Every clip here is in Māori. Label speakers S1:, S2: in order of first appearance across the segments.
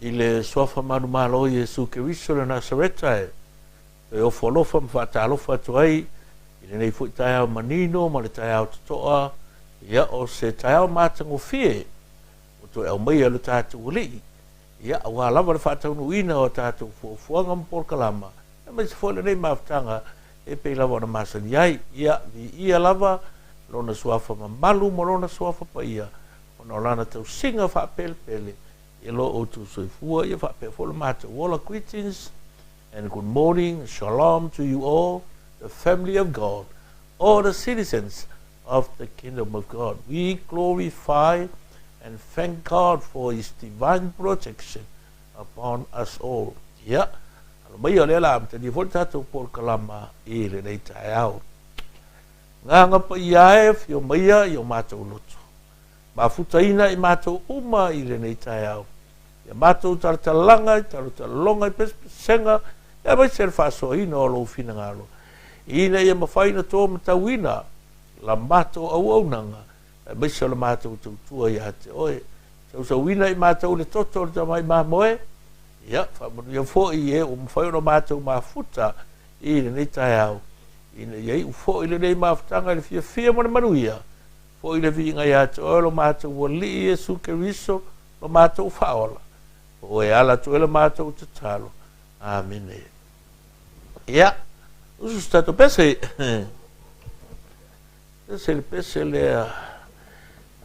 S1: I le soafa marumalo Iesu Keriso le Nasareta e o folofa mfatalofa atu ai i le nei fu tai au manino ma le tai au totoa ia o se tai au matangofie o to e mai alu tātou uli ia wa lava le whātaunuina o tātou fuafuanga mpolkalama e mai se fole nei maftanga e pei lava na masani ai ia vi ia lava lona suafa mamalu mo lona suafa pa ia o na lana tau singa whapele pele ia lo o tu soifua ia whapele fole mata wala greetings and good morning, shalom to you all, the family of God, all the citizens of the kingdom of God. We glorify and thank God for His divine protection upon us all. Ya, mai o le lam te ni volta to por kalama I le nei tai au. Nga pa ia e yo mai yo mato luto. Ma futaina I mato uma I le nei tai au. Ya mato tartalanga, tartalonga pesenga. E mai se faso ina o lo fina ngalo. Ina ia mawhaina tō matawina. La mato au nanga. E mai se la mato tua ia te oe. Sa wina I mato le toto le tamai mamoe. Ia, whamanu ia fo I e o mawhaina mato mafuta. Ina nei tai au. Ina ia u fo I le nei mafutanga le fia mana manuia. Fo I le vinga ia te oe lo mato wali Iesu Keriso. Lo mato faola. O e ala to le mato te talo. Amen. Ja, uso stato pese. Pese il pese le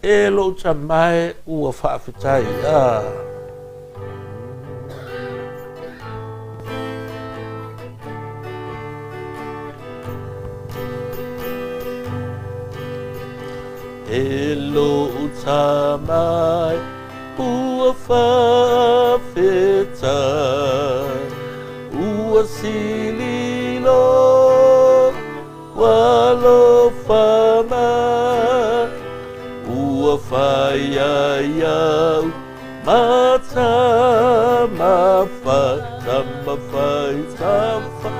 S1: e lo chamai u fa fitai. E lo chamai u fa fitai. Ua sililo walo fama ua faya yau mata mafata mafai safa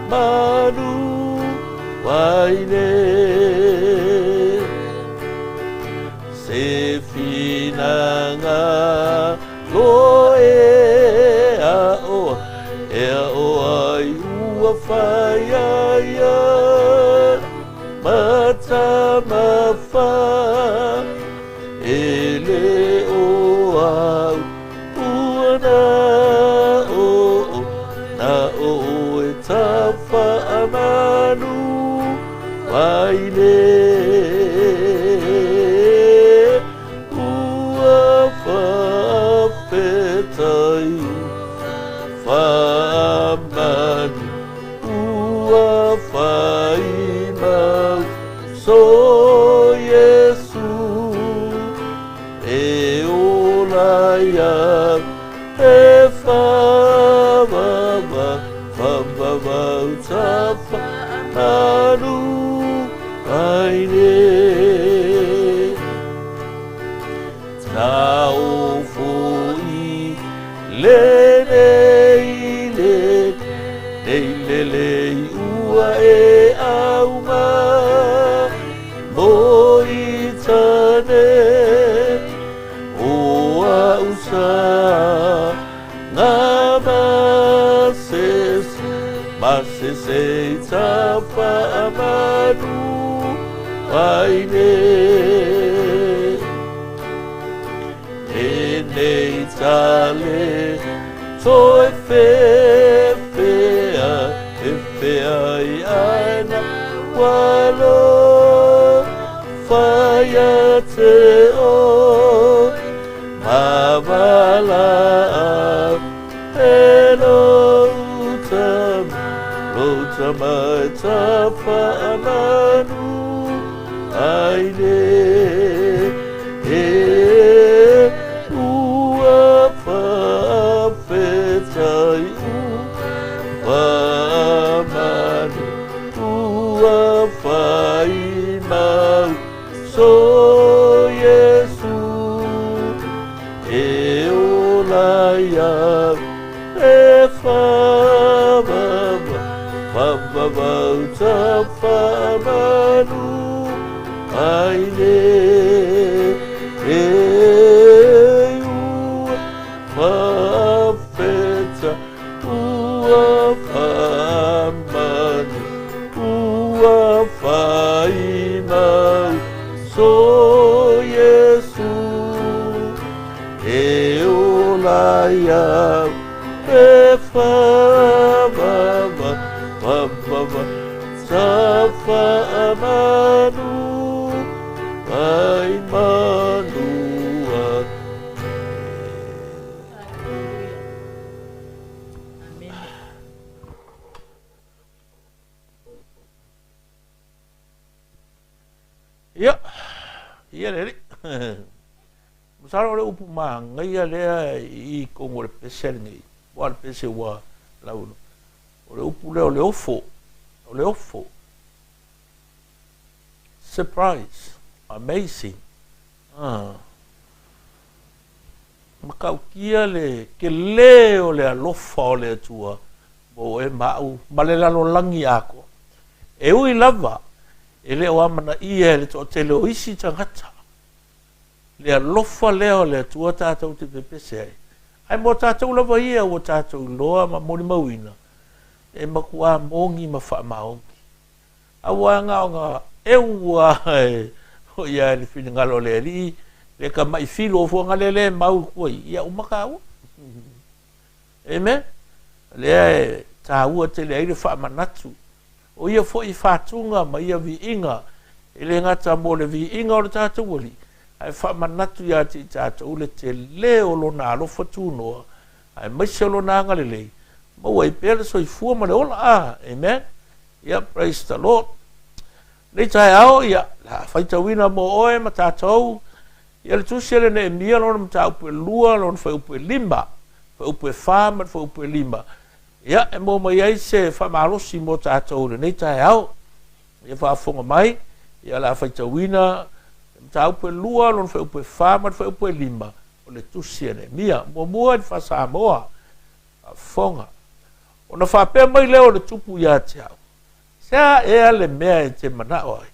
S1: manu waine se finanga loe a o ea o ai ua whaia ia mata mawha e le o au ua na o e tawha amanu waine ua whawhetai Faman ua faimau so Yesu e olaya e famama famama tafa manu aine tau foi lene Lei ua e au ma moi tane o au sa ngā mases e tapa amanu aine e nei tale to e ai ana walo faya te o mavala elo utama tafa amanu aine ua fa fetai so ia pe fa va va va va va sa fa manu ai manua. Ia, ia lere. Musara ole upu maa ngai lea I kongo le pese ngai. Wa le pese wa launo. Ole upu leo le ofo. Ole ofo. Surprise. Amazing. Makau kia le ke leo le alofa o le atua. Bo e mau. Malelalo langi ako. E ui lava. E leo amana ia le to te leo isi tangata. Le alofa leo le atua tātou te pepese ai. Ai mo tātou lava ia o tātou loa ma moni mauina. E makua mongi ma wha maongi. Awa ngā o ngā eua e o ia le whini ngalo le li. Le ka mai filo o fuanga le mau koi. Ia umaka au. Amen. Le e tā ua te le aire wha manatu. O ia fo I whātunga ma ia vi inga. E le ngata mo le vi inga o le tātou wali. Ai wha manatu ia te tātou le te leo lo nā alofa tūnoa. Ai maise lo nā ngalelei. Mau ai pēle so I fua ma le ola a. Amen. Ia, praise the Lord. Nei tai ao, ia, la whaita wina mo oe ma tātou. Ia le tusia le Nehemiah lona ma tā upe lua, lona whai upe lima. Whai upe whāma, whai upe lima. Ia, e mō mai ai se whamalosi mo tātou le nei tai ao. Ia whaafonga mai. Ia la whaita wina. Ta upe lua, lon whai upe whāma, whai upe lima. O le tusia Nehemiah. Mua I whasa moa. A whonga. O na whapea mai leo le tupu ia te au. Sea ea le mea e te manao ai.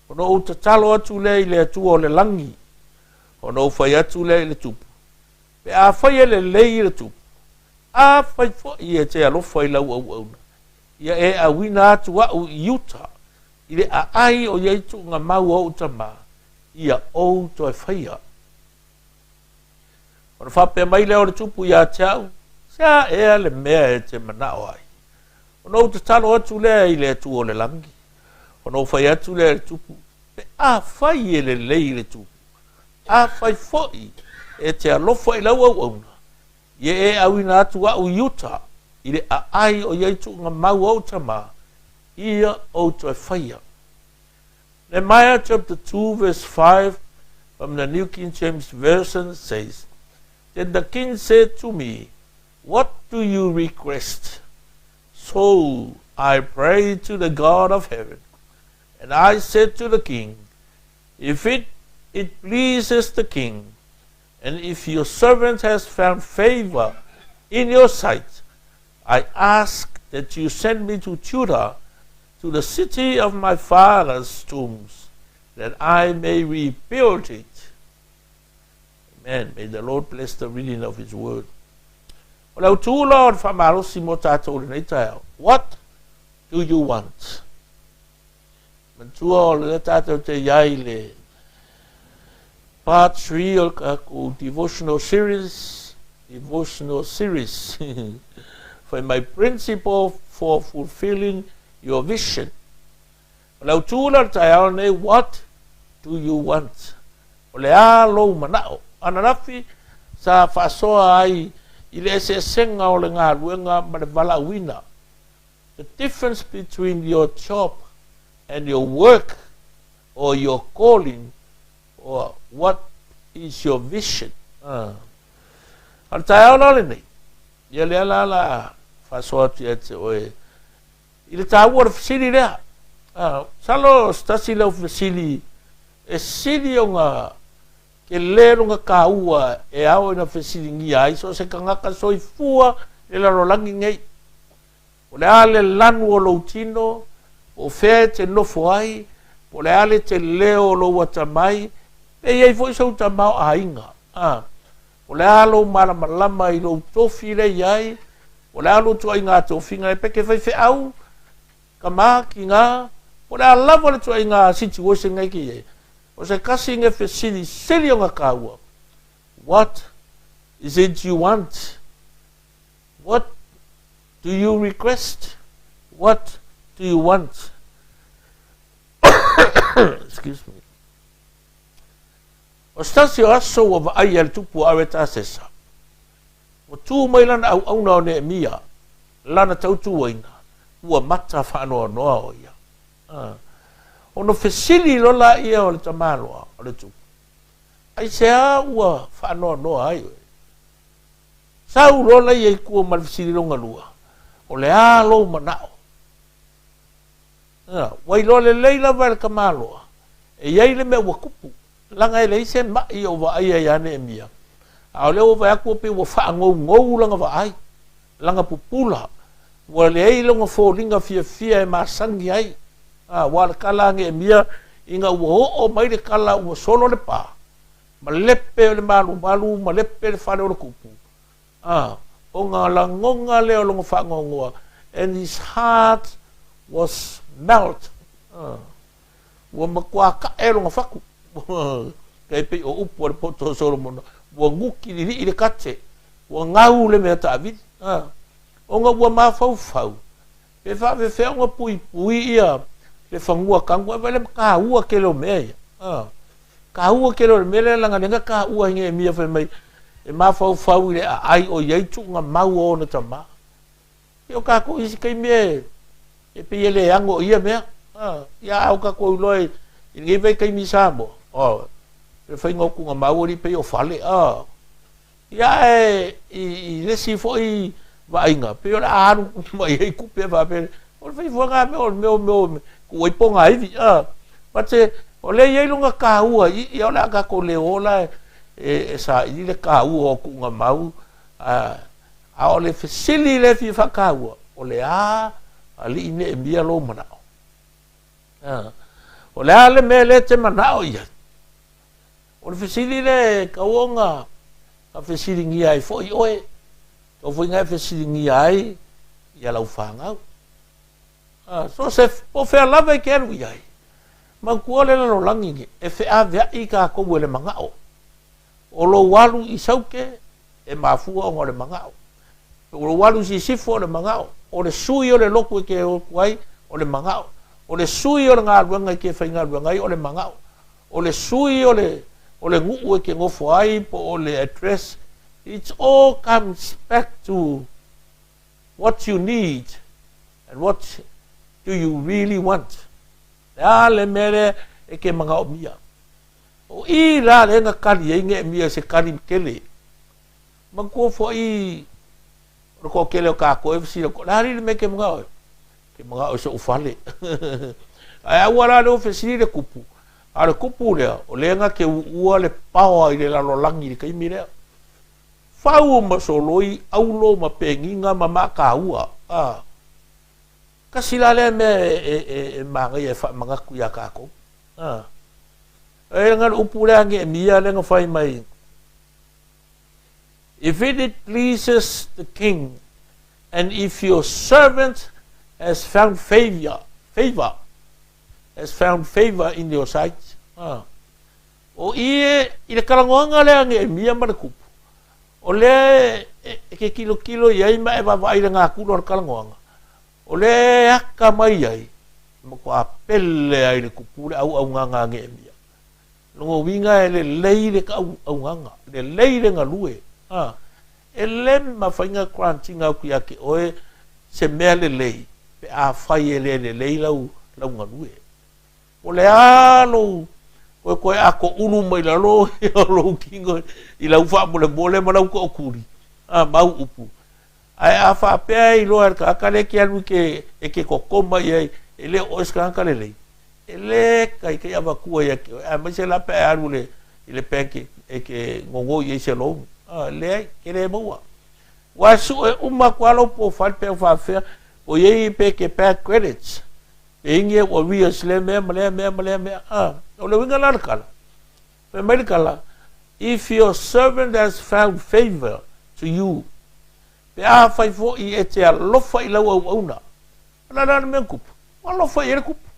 S1: O na uta talo atu le I le atua o le langi. O na ufai atu le I le tupu. Pe a whai le lei I le tupu. A whai fo I e te alofa I lau au auna. Ia e a wina atu au I Utah. I le a ai o iaitu ngā mau au tama. Ia ou toi whaia. O na whapea mai leo le tupu ia te au. Sea ea le mea e te manao ai. O na uta talo atu lea I le atu o le langi. O na ufai atu lea le tupu. Pe a whai e le lei le tupu. A whai foi e te alofa I lau au auna. Ie e awina atu au Utah. I le a ai o iaitu ngā mau au tama. Ia ou toi whaia. Nehemiah chapter 2 verse 5 from the New King James Version says, Then the king said to me, What do you request? So I prayed to the God of heaven, and I said to the king, If it pleases the king, and if your servant has found favor in your sight, I ask that you send me to Judah, to the city of my father's tombs, that I may rebuild it. Amen. May the Lord bless the reading of his word. What do you want? Part 3 of devotional series. For my principle for fulfilling your vision. What do you want? Ananafi sa fasoa ai ile se senga o le ngā ruenga ma le vala wina. The difference between your job and your work or your calling or what is your vision. Al tae o lole nei. Ia lea la fasoa tu ete oe. Ile tā ua le fasili lea. Salo stasi leo fasili e sili o ngā ke lero ngā kā ua e au ina fasili ngia ai so se ka ngaka soi fua e la rolangi ngei. O le ale lanu o lo tino o fea te nofo ai o le ale te leo lo watamai e iei foi sau tamau a inga. O le alo malamalama I lo tofi le iai o le alo tua inga tofi ngai peke fai fe au ka mā ki ngā, o le alawa le tua I ngā situation ngai ki e. O se kasi nge fe sili o ngā kāua. What is it you want? What do you request? What do you want? Excuse me. O stasi o aso wa vaai al tupu awe tāsesa. O tū mai lana au auna o Nehemiah, lana tautu waina, ua mata whaanoa noa o ia. Ono fesili lola ia o le tamaloa o le tupu. Ai sea ua whaanoa noa ai. Sau lola ia i kua malfesili longa lua. O le alo manao. Wai lo le leila vai le kamaloa. E iai le mea ua kupu. Langa e leise mai o vaai ai ane e mia. A o leo vai aku pe ua wha ngou langa vaai. Langa pupula. Ua le ei longa fōringa fia e masangi ai. Wa le kala ange e mia. Inga ua o mai le kala ua solo le pā. Ma lepe o le malu, ma lepe le whare o le kupu. O ngā langonga leo longa wha ngongoa. And his heart was melt. Ua makua ka e longa whaku. Kei pe o upu o le poto Solomon. Ua nguki li i le kate. Ua ngau le mea tāwiri. O ngā ua mawhau. Pe whawe whea ngā pui ia. Le whangua kangua. Wale ka ua ke leo mea ia. Ka ua ke leo mea le langa nenga ka ua hinga e mia whai mai. E mawhau i le a ai o iaitu ngā mau o na tama. E o kako isi kei mea. E pe ele ango ia mea. Ia au kako uloi. I ngai vei kei misa mo. E whai ngoku ngā mau ori pe o whale. Ia i lesi fo i vainga. Pe o le aru mai hei kupe whape. O le whai fuanga me o meo. Kua i ponga iwi. Pate o le iei lunga ka ua. I o le a kako le ola e sa i le ka ua o ku ngā mau. A o le fesili le fi whaka ua. O le a li ine e mia lo manao. O le a le me le te manao ia. O le fesili le kauonga. Ka fesili ngia ai fo i oe. Ka fo inga fesili ngia ai. Ia lau whangau. So se po whea lava i keru i ai. Ma kua le lalo langi. E whea vea i ka kou le mangao. O lo walu i sauke. E mafua o le mangao. O lo walu si sifo o le mangao. O le sui o le loku e ke o kuai. O le mangao. O le sui o le ngā ruanga i ke whai ngā ruanga i o le mangao. O le sui o le nguu e ke ngofo ai po o le address. It all comes back to what you need and what do you really want. Ea le mere e ke mangao mia. O i rā le nga kari e nge mia se kari kele. Mangko fo i roko kele o kako e visi rako. Lari le me ke mangao. Ke mangao se ufale. Ai awara le o fesiri le kupu. A le kupu lea. O le nga ke ua le pawa i le lalo langi le kaimi lea. Fau ma soloi aulo ma penginga ma maka ua. Kasi la le me e mangai e wha mangaku ia kako. E ngan upu lea nge mia le nga whai mai. If it pleases the king, and if your servant has found favor in your sight, o i le kalangoanga lea nge mia ma le kupu. O le ke kilo iai ma e wawai le ngā kulo ar kalangoanga. O le haka mai ai, ma ko a pele ai le kupu le au nganga nge mia. Longo winga e le leire ka au nganga, le leire ngā lue. E le ma whainga kranti ngā kui ake oe se mea le lei, pe a whai e le lei lau ngā lue. O le alo, koe ako ulu mai lalo, e o lo kingo, i lau wha mo le mole ma lau ko okuri. Mau upu. Ai a wha pea i loa ka akale ki anu ke e ke kokoma i ai, e le oes ka ankale lei. E le kai ke awa kua i ake, mai se la pea anu le, i le pea e ke ngongo i se lomu. Le ai, ke le maua. Wa su e uma kualo po whal pea whawhea, o iei pe ke pea credits. E inge o rias le mea. O le winga la kala. Pe mai kala. If your servant has found favor to you, pe a whai fo i e te alofa i lau au auna. La mea kupu. Alofa i e kupu.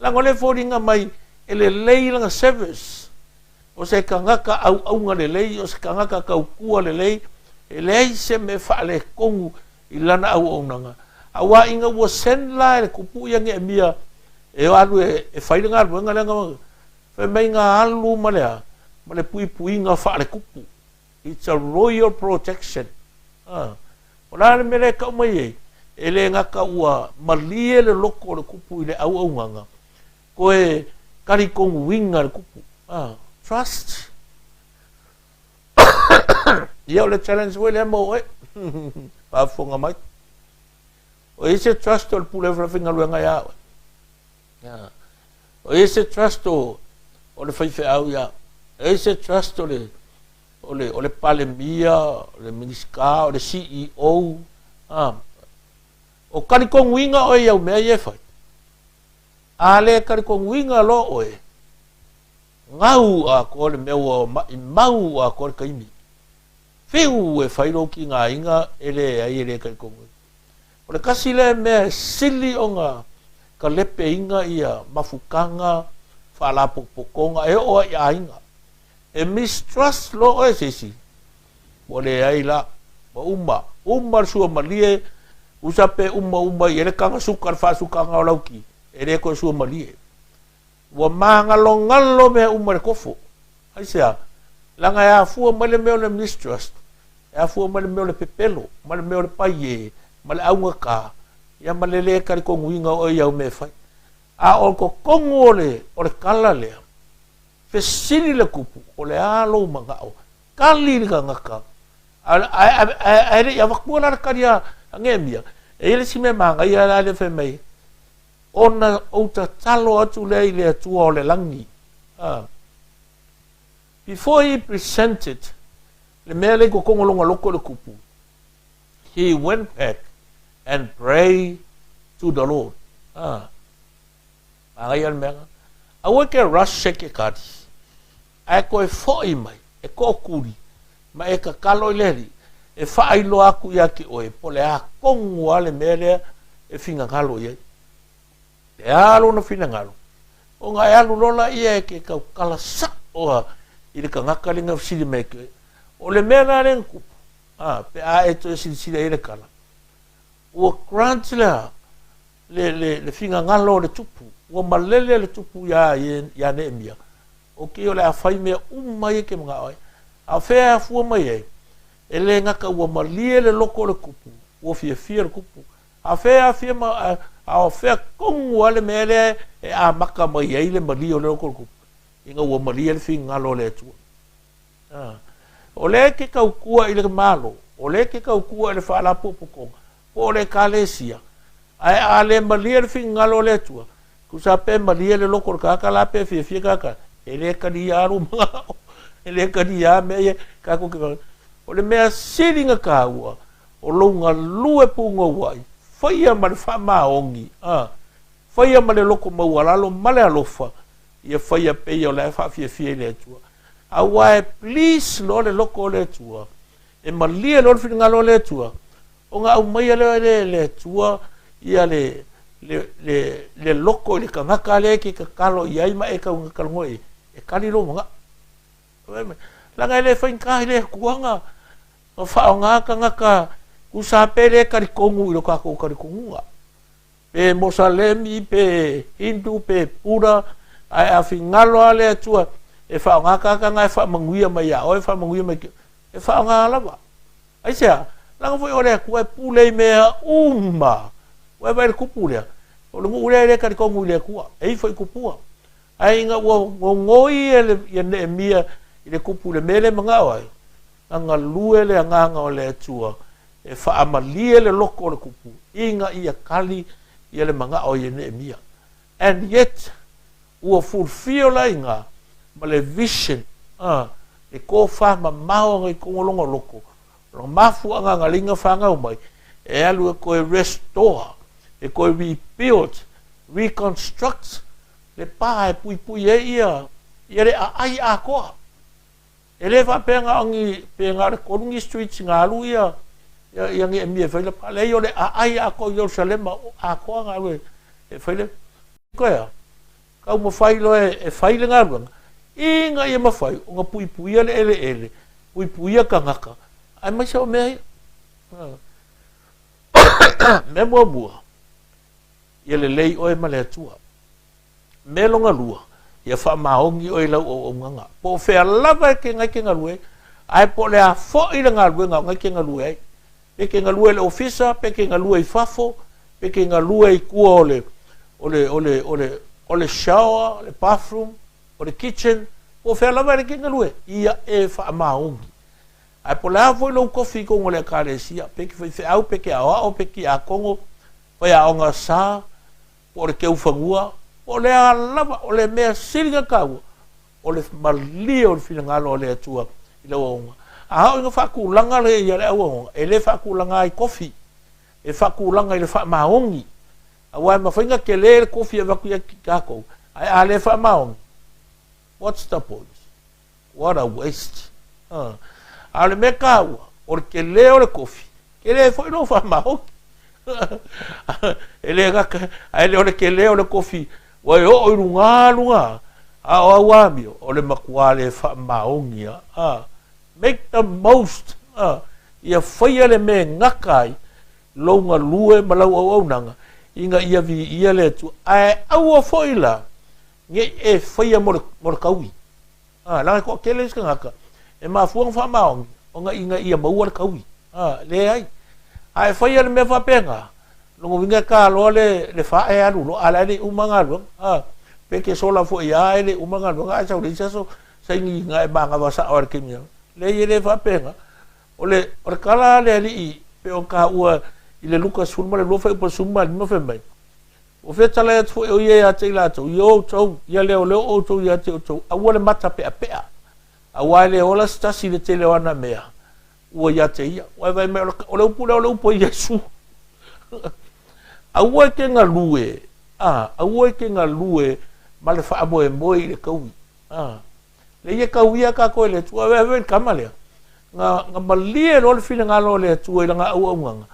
S1: Lango le fo ringa mai, e le lei langa service. o se kangaka au nga lelei, o se kangaka kaukua lelei, e lei se me whaale kongu i lana au nanga. A wā inga ua senla e kupu ia nge mia, e alu e whaile ngā alu, nga lenga mga, whai mai ngā alu malea, male pui ngā whaale kupu. It's a royal protection. O nāne mele kau mai ei, e le ngaka ua malie le loko le kupu i le au nganga. Ko e kari kongu winga le kupu. Trust. Ia o le challenge we le mo e. Pāwhonga mai. O ese trust o le pule whawhinga luenga ia. O ese trust o le whaiwhi au ia. O ese trust o le pale mia, o le miniska, o le CEO. O kari kongu winga o iau mea ie whai. A le kari kongu winga lo o e. Ngau a ko le mea i mau a ko le kaimi. Whiu e whairo ki ngā inga ele ai ele kari kongu. O le kasi le mea sili o ngā ka lepe inga ia mafukanga, whalapopokonga e o i a inga. E mistrust lo o e sisi. O le ai la, umar sua malie, usape uma i ele kanga sukar whasukanga o lauki. Ele ko sua malie. Wa ngalo me umar kofo. Ai sea, langa ya fua male me o le mistrust. Ya fua male me o le pepelo, male me o le paie, male aunga ka. Ya male le kari kongu inga o iau me fai. A o ko kongu o le kala lea. Fesini le kupu, o le alo manga o. Kali ni ka ngaka. Aere ya wakua lara karia angemia. E ele si me manga ia la le fe mei. Ona o ta talo atu le i le atua o le langi. Before he presented, le mea le ko kongolonga loko le kupu, he went back and prayed to the Lord. Angai al mea. Awe ke rush ke kati. Ai ko e foi mai, e ko kuri, ma e ka kalo i leri, e whailo aku ia ki oe, po le a kongu ale mea lea, e finga ngalo ia. E alo na fina ngalo. O ngā alu lola ia e ke kau kala sa oa i le ka ngakalinga sili meke. O le mea nā ren kupu. Pe a e to e sili e le kala. Ua grant le finga ngalo le tupu. Ua malele le tupu ia Nehemia. O ke o le a whai mea umai ke mga oe. A whea a fua mai e. E le ngaka ua malie le loko le kupu. Ua fia le kupu. A whea a whea kongu ale mea le e a maka mai e le mali o le loko le kupu. Inga ua malie le finga ngalo le atua. O le ke kaukua i le malo. O le ke kaukua i le whaala popokonga. O le kalesia. A le malie le finga ngalo le atua. Kusa pe malie le loko le kaka la pe fia kaka. E le kani aru mga o. E le kani a mea kako ke kaka. O le mea siringa ka ua. O longa lue punga wai. Whaia ma le whama ongi. Whaia ma le loko maualalo ma le alofa. Ia whaia pe o le whafia le atua. A wae please lo le loko le atua. E malia lo le whiringa lo le atua. O ngā au mai le atua. Ia le loko i le kangaka le ke ka kalo i aima e ka unga kalongoi. E kali lo mga. Langa ele whainkahi le kuanga. O whao ngā kangaka. Kusa pe le karikongu i lo kako karikongunga. Pe Mosalemi, pe Hindu, pe Pura. Ai a fingalo ale atua. E whao ngā kakanga e wha manguia mai a. O e wha manguia mai ki. E whao ngā alawa. Ai sea. Langa fwoi o lea kua e pulei mea uma. Ua vai le kupu lea. O le ngu lea karikongu i lea kua. Ei fwoi kupua. Ai inga ua ngoi e Nehemia i le kupu le mele mga oai. Anga lue le anganga o le atua. E whaamalie le loko o le kupu. Inga ia kali i le mga oai e Nehemia. And yet, ua fulfill la inga. Ma le vision. Le ko whama mao ngai kongolonga loko. Lo mafu anga ngalinga whanga umai. E alu e koe restore. E koe rebuild. Reconstruct. Le pā e pui e ia. Ia le a ai a koa. E le wha penga angi. Penga le korungi streets ngā alu ia. Ia ngi e mia whaile pā. Le i o le a ai a koa Yerusalema. A koa ngā alu e whaile. Koea. Kau mo whailo e whaile ngā alu. inga ia mawhai, o ngā pui pui ele ele ele, pui pui a kangaka, ai mai sao mea ia. Me mua mua, ia le lei oe ma le atua, me longa lua, ia wha maongi oe lau o nganga, po whea lava ke ngai ke ngalue, ai po le a fo i le ngalue ngai ke ngalue ai, pe ke ngalue le ofisa, pe ke ngalue i fafo, pe ke ngalue i kua o le shower, le bathroom, o le kitchen, po whea lava ke ngalue, ia e wha maongi. Ai po la foi lo kofi ko ngole kalesia pe ki foi au pe ki ao pe ki a kongo foi a onga sa por ke ufangua o le lava o le mea silga kau o le mali o fina ngalo le atua i lo onga a o nga faku langa le ia le onga e le faku langa i kofi e faku langa i le fa maongi a wa ma foi nga ke le kofi e vaku ya kako ai a le fa maongi. What's the point? What a waste. Ale me kaua, or ke leo le kofi, ke le foi no fa maho. Ele ga ele ole ke leo le kofi, wa o lunga, a o wamio, ole makuale fa maongia. Make the most. Ia foi ele me ngakai, longa lue malau au nanga, inga ia vi ia le tu, ai au foi la, nge e foi mor kaui. La ko ke le skanga. E ma fuang fa maong o nga inga ia maua kaui le ai fai ale me fa penga longo vinga ka lo le fa e alu lo ala ni umanga lo pe ke sola fo ia ele umanga lo ga sa uri so sai ni nga e banga va sa or ke mi le ye fa penga o le kala le ali pe o ka ua i le luka sulma le lo fa po summa no fe mai o fe tala fo o ye a te la to yo to ya le o to ya te to a wole mata pe a a wale ola stasi le tele wana mea ua ia te ia wai vai mea o leu pula o leu po Yesu a ua ke ngā lue a ua ke ngā lue ma le wha moe moe le kaui le ia kaui a ka koe le tua wewe kama lea ngā malie lo le fina ngā lo le tua ila ngā au au nganga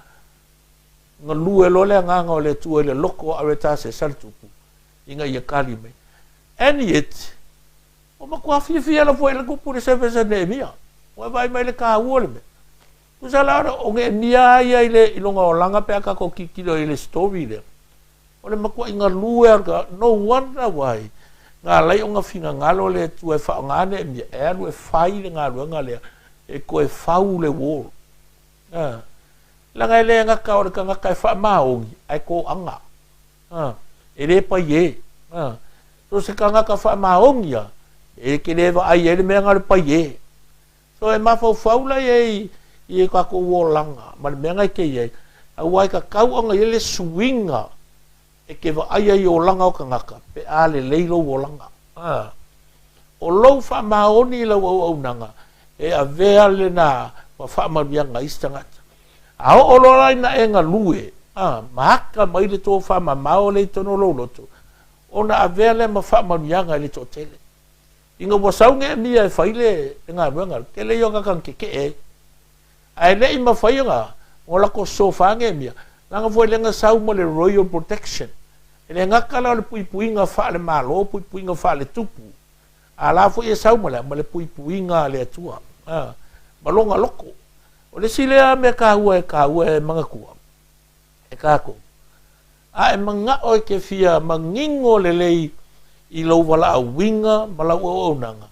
S1: ngā lue lo le nganga o le tua ila loko a reta se saltupu inga ia kali me and yet o ma kua fia la foi la kupu de seve se Nehemiah o vai mai le ka uole me tu sala o nge nia ia ile ilonga o langa pe aka ko kikilo ile story le o le ma kua inga lue arga no wonder why nga lai o nga finga ngalo le tu e fa ngane mi e lu e fai le ngalo ngale e ko e fau le wall la nga le nga ka o ka nga ka fa maongi ai ko anga e le pa ye so se ka nga ka fa maongi ya e ke leva ai ele me ngal pa ye so e ma fo faula ye ka ko wolanga ma me ngai ke ye a wai ka kau anga ele swinga e ke va ai o langa o kangaka pe ale leilo wolanga o lo fa maoni lo o nanga e a vea le na wa fa ma bianga istanga a o lo lai na enga lue maka mai le to fa ma mao le to no lo loto ona a vea le ma fa ma bianga le to tele inga wasau nge mia e faile nga wenga ke le yo kan ke ai le ima fainga ola ko sofa nge mia nga foi le nga sau mo le royal protection ele nga kala le pui nga fa le malo pui nga fa le tupu ala foi e sau mo le pui nga le tua malonga loko o le sile a me ka ua manga kua e ka ko e manga o ke fia mangingo le lei i lo wala a winga ma la o nanga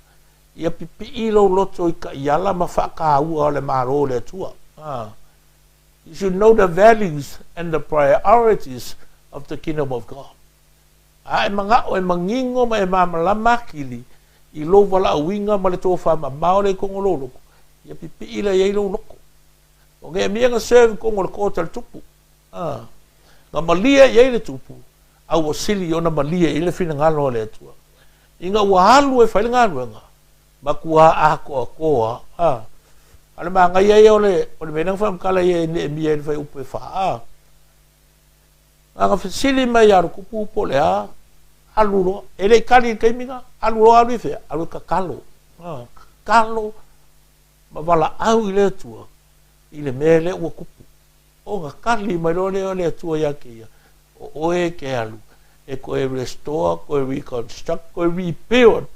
S1: ia pipi i lo loto i ka iala ma whaka ua o le maro le tua you should know the values and the priorities of the kingdom of God e manga o e mangingo ma e mamala makili i lo wala a winga ma le tō wha ma mao le kongo lo loko ia pipi i le iei lo loko o nge mia nga serve kongo le kōta le tupu nga malia iei le tupu au sili ona malia ile fina ngalo le tua inga wahalu e faile ngalo nga makua ako ala ma nga ye ole menang fam kala ye ne mie fa upe fa nga sili mai ar kupu pole alulo ele kali keminga alulo alu fe alu ka kalo ma wala au ile tua ile mele o kupu o nga kali mai le tua ya ke o e ke alu e ko e restore ko e reconstruct ko e rebuild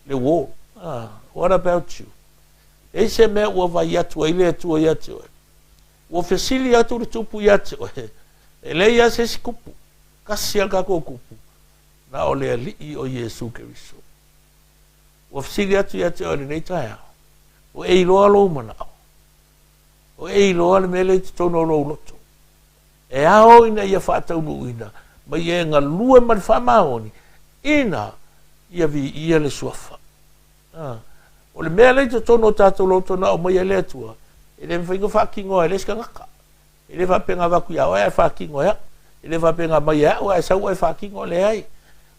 S1: le wo. What about you? E se mea ua vai atu ai le atu ai atu ai. Ua fesili atu le tupu i atu ai. E le ia se si kupu. Kasi al kako kupu. Na o le alii o Yesu Keriso. Ua fesili atu i atu ai le nei tae au. O e iloa lo manao. O e iloa le mele te tono lo loto. E ao ina ia whaataunu ina. Ma ia ngā lue man whamaoni. Ina ia vi ia le suafa. O le mea lei te tono tātou loto na o mai e le atua. E le mwhainga whakingo e leska ngaka. E le whapenga waku ia o e whakingo ea. E le whapenga mai ea o e sau e whakingo le ai.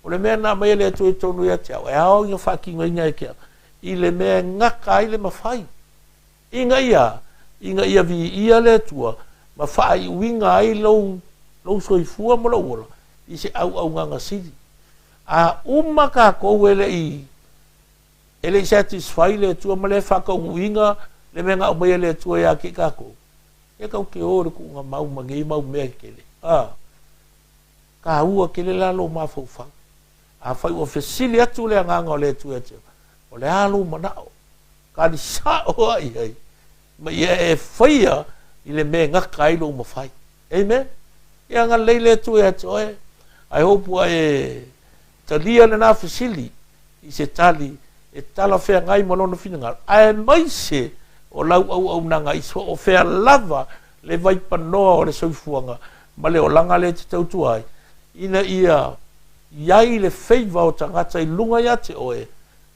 S1: O le mea na mai e le atua e tono ia te au. E ao inga whakingo inga e kia. I le mea ngaka i le mawhai. Inga ia vi ia le atua. Mawhai uinga ai lau soifua mo lau ola. I se au nganga siri. A umaka kou ele i ele satisfy le tua ma le whakauinga le menga o mai le tua ia ki kako. E kau ke ore ku ngā mau mangi mau mea kele. Ka ua kele lalo ma faufa. A whai o fesili atu le nganga o le tua te. O le alo manao. Ka ni sa o ai ai. Ma ia e whaia i le mea ngaka ilo ma whai. Amen? Ia ngā leile tua te oe. I hope wa e talia le nā fesili i se tali e tala whea ngai malona whina ai mai se o lau au nanga i so o whea lava le vai panoa o le soifuanga ma le o langa le te tautua ai ina ia iai le feiva o tangata i lunga ia te oe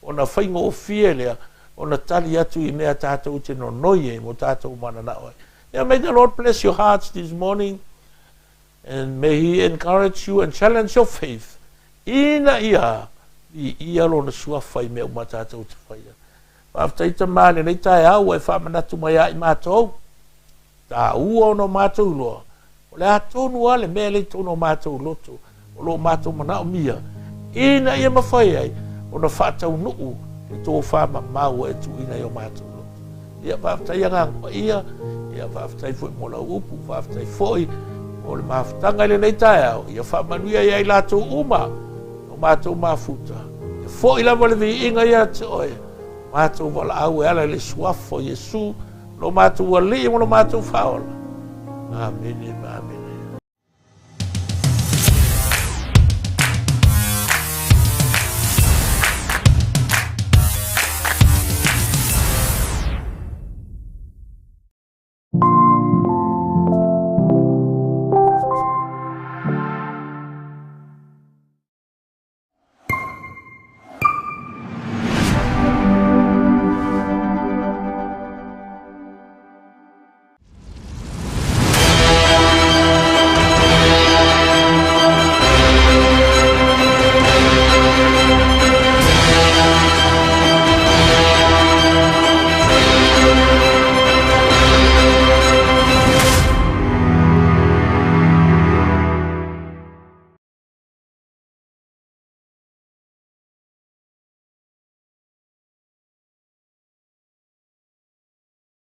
S1: o na whainga o fie lea o na tali atu i mea tātou te no noie mo tātou mana na oe. Yeah, may the Lord bless your hearts this morning and may He encourage you and challenge your faith. Ina ia ia lo na sua fai me o matata o te fai. Whaftaita mane nei tae au e whamanatu mai ai mātou. Tā ua no mātou loa. O le atonu ale mea le tono mātou loto. O lo mātou mana o mia. Ina ia mawhai ai o na whatau nuu e tō whama mau e tu ina i o mātou loto. Ia whaftai angang ia whaftai fwoi mola upu, whaftai fwoi o le mawhtanga le nei tae au. Ia whamanuia i ai lātou uma. Mātou mafuta. E fo i lava le vi inga ia te oe. Mātou wala au e ala le suafo Yesu. Lo mātou wali mo lo mātou faola. Amen.